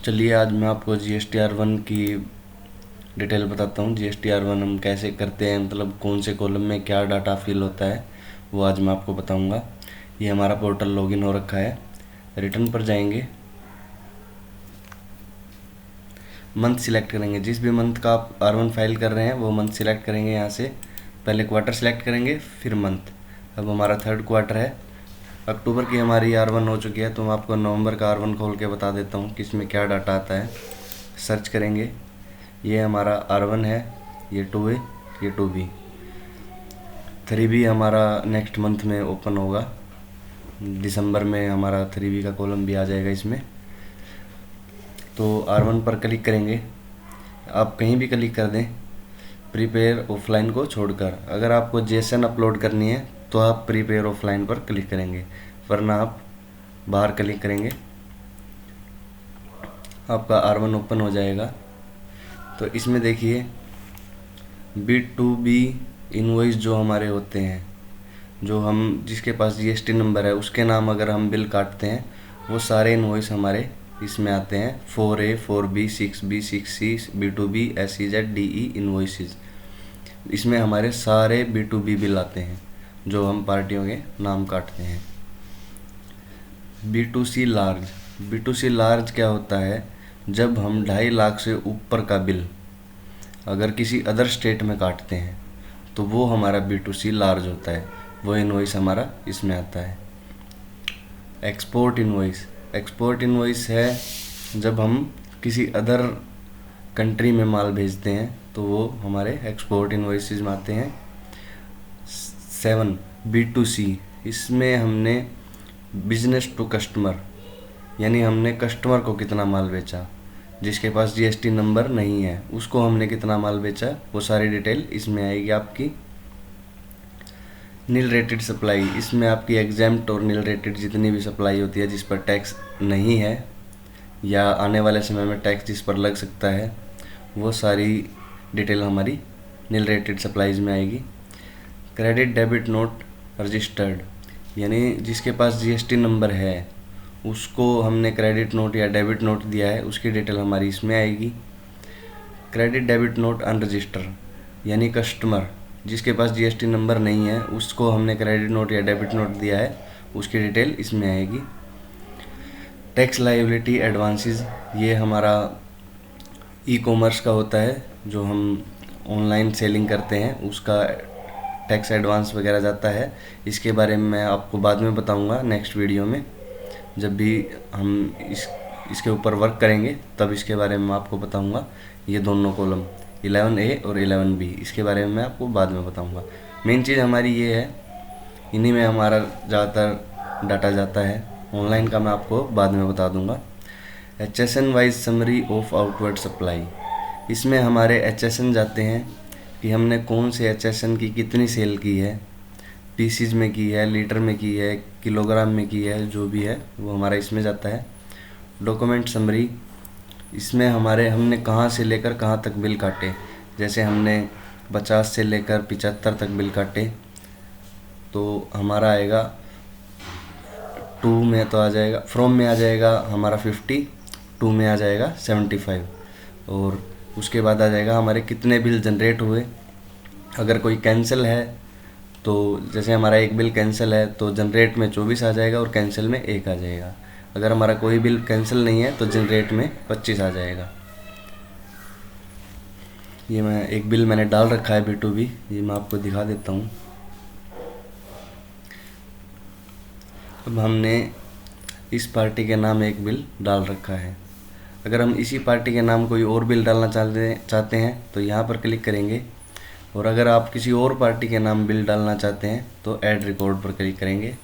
चलिए आज मैं आपको GSTR1 की डिटेल बताता हूँ। GSTR1 हम कैसे करते हैं, मतलब कौन से कॉलम में क्या डाटा फिल होता है, वो आज मैं आपको बताऊँगा। ये हमारा पोर्टल लॉगिन हो रखा है। रिटर्न पर जाएंगे, मंथ सिलेक्ट करेंगे। जिस भी मंथ का आप R1 फाइल कर रहे हैं वो मंथ सिलेक्ट करेंगे। यहाँ से पहले क्वार्टर सिलेक्ट करेंगे, फिर मंथ। अब हमारा थर्ड क्वार्टर है। अक्टूबर की हमारी R1 हो चुकी है, तो मैं आपको नवंबर का R1 खोल के बता देता हूँ कि इसमें क्या डाटा आता है। सर्च करेंगे, ये हमारा R1 है, ये 2A, ये 2B। 3B हमारा नेक्स्ट मंथ में ओपन होगा। दिसंबर में हमारा 3B का कॉलम भी आ जाएगा इसमें। तो R1 पर क्लिक करेंगे। आप कहीं भी क्लिक कर दें, प्रीपेयर ऑफलाइन को छोड़कर। अगर आपको जेसन अपलोड करनी है तो आप प्रीपेयर ऑफलाइन पर क्लिक करेंगे, वरना आप बाहर क्लिक करेंगे, आपका R1 ओपन हो जाएगा। तो इसमें देखिए B2B इनवॉइस जो हमारे होते हैं, जो हम जिसके पास GST नंबर है उसके नाम अगर हम बिल काटते हैं, वो सारे इनवॉइस हमारे इसमें आते हैं। 4A, 4B, 6B, 6C, B2B, SEZ, DE invoices. इसमें हमारे सारे B2B बिल आते हैं जो हम पार्टियों के नाम काटते हैं। B2C large. B2C लार्ज क्या होता है? जब हम 2.5 लाख से ऊपर का बिल अगर किसी अदर स्टेट में काटते हैं तो वो हमारा B2C लार्ज होता है। वो इनवॉइस हमारा इसमें आता है। Export invoice. एक्सपोर्ट इनवॉइस है जब हम किसी अदर कंट्री में माल भेजते हैं तो वो हमारे एक्सपोर्ट इनवॉइसेस में आते हैं। 7 B2C। इसमें हमने बिजनेस टू कस्टमर, यानी हमने कस्टमर को कितना माल बेचा, जिसके पास GST नंबर नहीं है उसको हमने कितना माल बेचा, वो सारी डिटेल इसमें आएगी आपकी। Nil rated supply. इसमें आपकी एग्जाम्प्ट और नील रेटेड जितनी भी सप्लाई होती है जिस पर टैक्स नहीं है या आने वाले समय में टैक्स जिस पर लग सकता है, वो सारी डिटेल हमारी नील रेटेड सप्लाईज में आएगी। क्रेडिट डेबिट नोट रजिस्टर्ड, यानी जिसके पास GST नंबर है उसको हमने क्रेडिट नोट या डेबिट नोट दिया है, उसकी डिटेल हमारी इसमें आएगी। क्रेडिट डेबिट नोट अनरजिस्टर, यानी कस्टमर जिसके पास GST नंबर नहीं है उसको हमने क्रेडिट नोट या डेबिट नोट दिया है, उसकी डिटेल इसमें आएगी। टैक्स लायबिलिटी एडवांसेस, ये हमारा ई-कॉमर्स का होता है, जो हम ऑनलाइन सेलिंग करते हैं उसका टैक्स एडवांस वगैरह जाता है। इसके बारे में मैं आपको बाद में बताऊंगा नेक्स्ट वीडियो में, जब भी हम इसके ऊपर वर्क करेंगे तब इसके बारे में मैं आपको बताऊंगा। ये दोनों कॉलम 11A और 11B, इसके बारे में मैं आपको बाद में बताऊंगा। मेन चीज़ हमारी ये है, इन्हीं में हमारा ज़्यादातर डाटा जाता है। ऑनलाइन का मैं आपको बाद में बता दूंगा। HSN wise summary of outward supply. इसमें हमारे HSN जाते हैं कि हमने कौन से HSN की कितनी सेल की है, पीसीज में की है, लीटर में की है, किलोग्राम में की है, जो भी है वो हमारा इसमें जाता है। डॉक्यूमेंट समरी, इसमें हमने कहाँ से लेकर कहाँ तक बिल काटे। जैसे हमने 50 से लेकर 75 तक बिल काटे तो हमारा आएगा टू में तो आ जाएगा, फ्रॉम में आ जाएगा हमारा 50, टू में आ जाएगा 75, और उसके बाद आ जाएगा हमारे कितने बिल जनरेट हुए। अगर कोई कैंसिल है तो जैसे हमारा एक बिल कैंसिल है तो जनरेट में 24 आ जाएगा और कैंसिल में 1 आ जाएगा। अगर हमारा कोई बिल कैंसिल नहीं है तो जनरेट में 25 आ जाएगा। ये मैं एक बिल मैंने डाल रखा है B2B, ये मैं आपको दिखा देता हूँ। अब हमने इस पार्टी के नाम एक बिल डाल रखा है। अगर हम इसी पार्टी के नाम कोई और बिल डालना चाहते हैं तो यहाँ पर क्लिक करेंगे, और अगर आप किसी और पार्टी के नाम बिल डालना चाहते हैं तो ऐड रिकॉर्ड पर क्लिक करेंगे।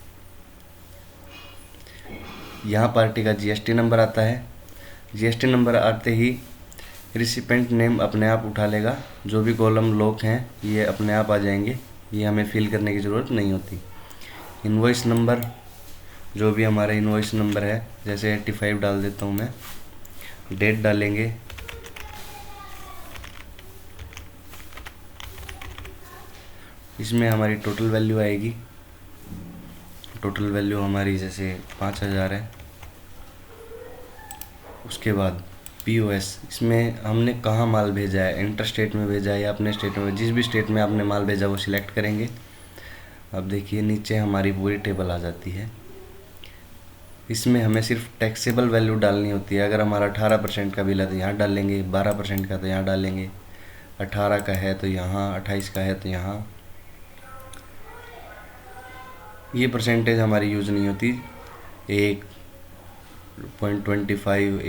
यहाँ पार्टी का GST नंबर आता है। GST नंबर आते ही रिसिपेंट नेम अपने आप उठा लेगा। जो भी कॉलम लॉक हैं ये अपने आप आ जाएंगे, ये हमें फिल करने की ज़रूरत नहीं होती। इनवॉइस नंबर, जो भी हमारा इनवॉइस नंबर है, जैसे 85 डाल देता हूँ मैं। डेट डालेंगे, इसमें हमारी टोटल वैल्यू आएगी। टोटल वैल्यू हमारी जैसे 5000 है। उसके बाद POS, इसमें हमने कहाँ माल भेजा है, इंटर स्टेट में भेजा है या अपने स्टेट में, जिस भी स्टेट में आपने माल भेजा वो सिलेक्ट करेंगे। अब देखिए नीचे हमारी पूरी टेबल आ जाती है। इसमें हमें सिर्फ टैक्सेबल वैल्यू डालनी होती है। अगर हमारा 18% का बिल है तो यहाँ डालेंगे, 12% का तो यहाँ डालेंगे, 18 का है तो यहाँ, 28 का है तो यहाँ। ये परसेंटेज हमारी यूज़ नहीं होती। 1.25,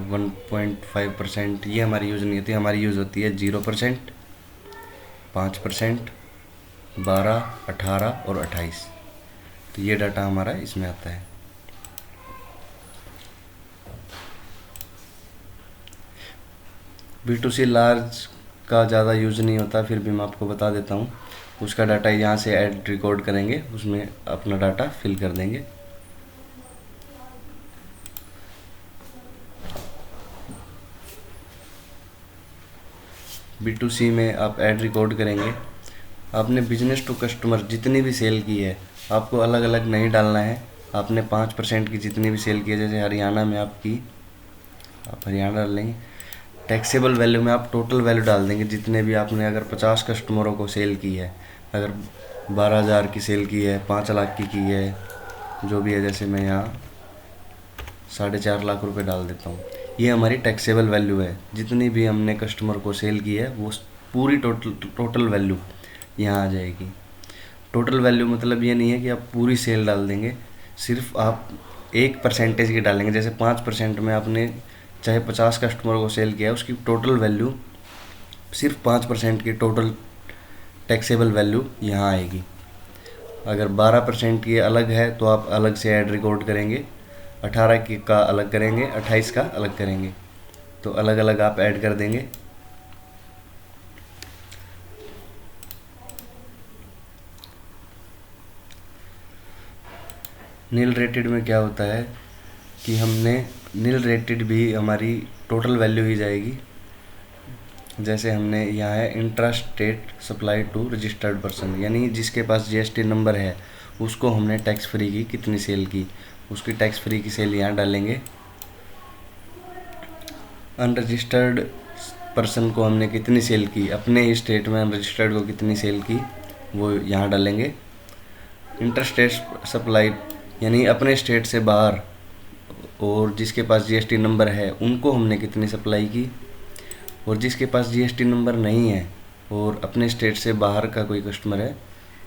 1.5% ये हमारी यूज़ नहीं होती। हमारी यूज़ होती है 0%, 5%, 12, 18 और 28। तो ये डाटा हमारा इसमें आता है। B2C लार्ज का ज़्यादा यूज़ नहीं होता, फिर भी मैं आपको बता देता हूँ। उसका डाटा यहाँ से ऐड रिकॉर्ड करेंगे, उसमें अपना डाटा फिल कर देंगे। B2C में आप ऐड रिकॉर्ड करेंगे। आपने बिजनेस टू कस्टमर जितनी भी सेल की है आपको अलग अलग नहीं डालना है। आपने 5% की जितनी भी सेल की है, जैसे हरियाणा में आपकी, आप हरियाणा डाल लेंगे। टैक्सेबल वैल्यू में आप टोटल वैल्यू डाल देंगे जितने भी आपने, अगर 50 कस्टमरों को सेल की है, अगर 12,000 की सेल की है, 5 लाख की है, जो भी है, जैसे मैं यहाँ 4.5 लाख रुपए डाल देता हूँ। ये हमारी टैक्सेबल वैल्यू है। जितनी भी हमने कस्टमर को सेल की है वो पूरी टोटल वैल्यू यहाँ आ जाएगी। टोटल वैल्यू मतलब ये नहीं है कि आप पूरी सेल डाल देंगे, सिर्फ आप एक परसेंटेज की डालेंगे। जैसे 5% में आपने चाहे 50 कस्टमरों को सेल किया है, उसकी टोटल वैल्यू सिर्फ 5% की टोटल टैक्सेबल वैल्यू यहाँ आएगी। अगर 12% की अलग है तो आप अलग से ऐड रिकॉर्ड करेंगे, 18 की का अलग करेंगे, 28 का अलग करेंगे, तो अलग अलग आप ऐड कर देंगे। नील रेटेड में क्या होता है कि हमने नील रेटेड भी हमारी टोटल वैल्यू ही जाएगी। जैसे हमने यहाँ है intra state supply to registered person, यानी जिसके पास GST नंबर है उसको हमने टैक्स फ्री की कितनी सेल की, उसकी टैक्स फ्री की सेल यहाँ डालेंगे। अनरजिस्टर्ड पर्सन को हमने कितनी सेल की, अपने ही स्टेट में अनरजिस्टर्ड को कितनी सेल की, वो यहाँ डालेंगे। इंटर स्टेट सप्लाई यानी अपने स्टेट से बाहर और जिसके पास GST नंबर है उनको हमने कितनी सप्लाई की, और जिसके पास GST नंबर नहीं है और अपने स्टेट से बाहर का कोई कस्टमर है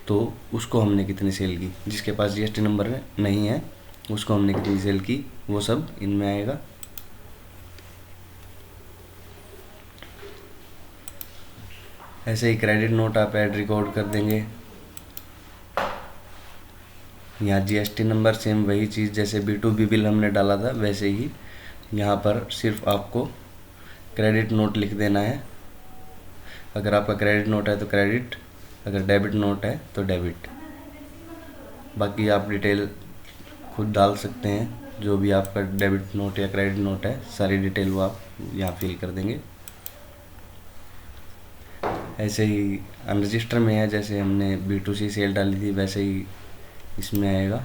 तो उसको हमने कितनी सेल की। जिसके पास GST नंबर नहीं है उसको हमने कितनी सेल की, वो सब इनमें आएगा। ऐसे ही क्रेडिट नोट आप ऐड रिकॉर्ड कर देंगे। यहाँ GST नंबर सेम वही चीज़, जैसे B2B बिल हमने डाला था वैसे ही यहाँ पर सिर्फ आपको क्रेडिट नोट लिख देना है। अगर आपका क्रेडिट नोट है तो क्रेडिट, अगर डेबिट नोट है तो डेबिट। बाकी आप डिटेल खुद डाल सकते हैं, जो भी आपका डेबिट नोट या क्रेडिट नोट है सारी डिटेल वो आप यहाँ फिल कर देंगे। ऐसे ही अनरजिस्टर में है, जैसे हमने B2C सेल डाली थी वैसे ही इसमें आएगा।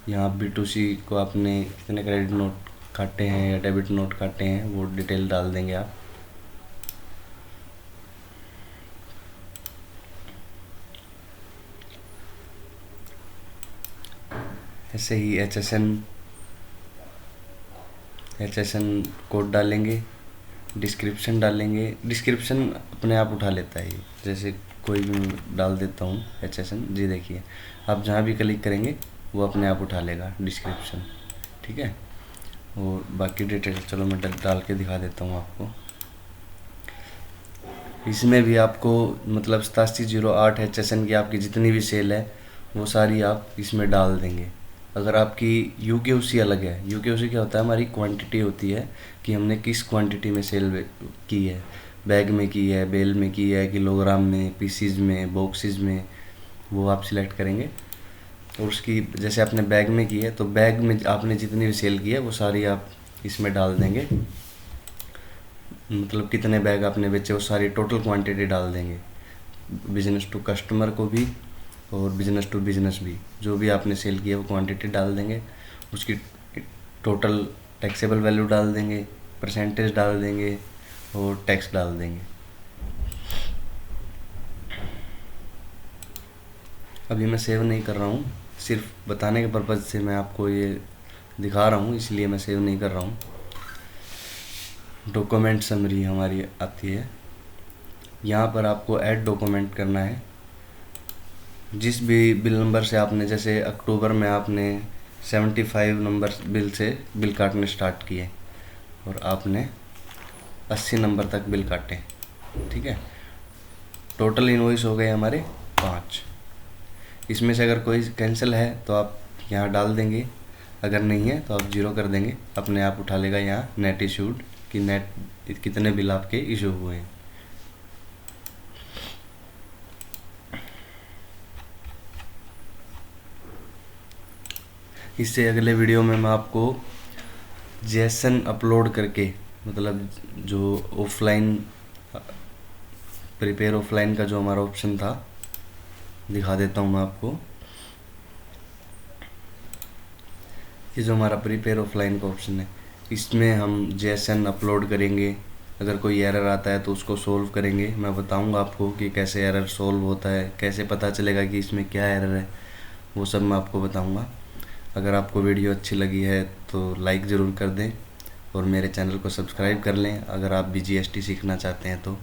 यहाँ B2C को आपने कितने क्रेडिट नोट काटे हैं या डेबिट नोट काटे हैं वो डिटेल डाल देंगे आप। ऐसे ही HSN कोड डालेंगे, डिस्क्रिप्शन डालेंगे। डिस्क्रिप्शन अपने आप उठा लेता है ये, जैसे कोई भी डाल देता हूँ HSN, जी देखिए आप जहाँ भी क्लिक करेंगे वो अपने आप उठा लेगा डिस्क्रिप्शन, ठीक है। और बाकी डिटेल चलो मैं डाल के दिखा देता हूँ आपको। इसमें भी आपको मतलब 8708 HSN की आपकी जितनी भी सेल है वो सारी आप इसमें डाल देंगे। अगर आपकी UKOC अलग है, UKOC क्या होता है, हमारी क्वांटिटी होती है कि हमने किस क्वांटिटी में सेल की है, बैग में की है, बेल में की है, किलोग्राम में, पीसीज में, बॉक्सेस में, वो आप सिलेक्ट करेंगे। और उसकी जैसे आपने बैग में की है तो बैग में आपने जितनी भी सेल की है वो सारी आप इसमें डाल देंगे। मतलब कितने बैग आपने बेचे वो सारी टोटल क्वांटिटी डाल देंगे, बिजनेस टू कस्टमर को भी और बिजनेस टू बिजनेस भी, जो भी आपने सेल किया वो क्वांटिटी डाल देंगे। उसकी टोटल टैक्सेबल वैल्यू डाल देंगे, परसेंटेज डाल देंगे और टैक्स डाल देंगे। अभी मैं सेव नहीं कर रहा हूँ, सिर्फ बताने के पर्पज़ से मैं आपको ये दिखा रहा हूँ, इसलिए मैं सेव नहीं कर रहा हूँ। डॉक्यूमेंट समरी हमारी आती है, यहाँ पर आपको ऐड डॉक्यूमेंट करना है। जिस भी बिल नंबर से आपने, जैसे अक्टूबर में आपने 75 नंबर बिल से बिल काटने स्टार्ट किए और आपने 80 नंबर तक बिल काटे, ठीक है। टोटल इनवॉइस हो गए हमारे 5। इसमें से अगर कोई कैंसिल है तो आप यहाँ डाल देंगे, अगर नहीं है तो आप 0 कर देंगे, अपने आप उठा लेगा यहाँ नेट इशूड कि नेट कितने बिल आपके इशू हुए हैं। इससे अगले वीडियो में मैं आपको जेसन अपलोड करके, मतलब जो ऑफलाइन प्रिपेयर ऑफलाइन का जो हमारा ऑप्शन था, दिखा देता हूँ मैं आपको। ये जो हमारा प्रिपेयर ऑफलाइन का ऑप्शन है, इसमें हम जेसन अपलोड करेंगे। अगर कोई एरर आता है तो उसको सोल्व करेंगे। मैं बताऊंगा आपको कि कैसे एरर सोल्व होता है, कैसे पता चलेगा कि इसमें क्या एरर है, वो सब मैं आपको बताऊंगा। अगर आपको वीडियो अच्छी लगी है तो लाइक ज़रूर कर दें और मेरे चैनल को सब्सक्राइब कर लें अगर आप भी GST सीखना चाहते हैं तो।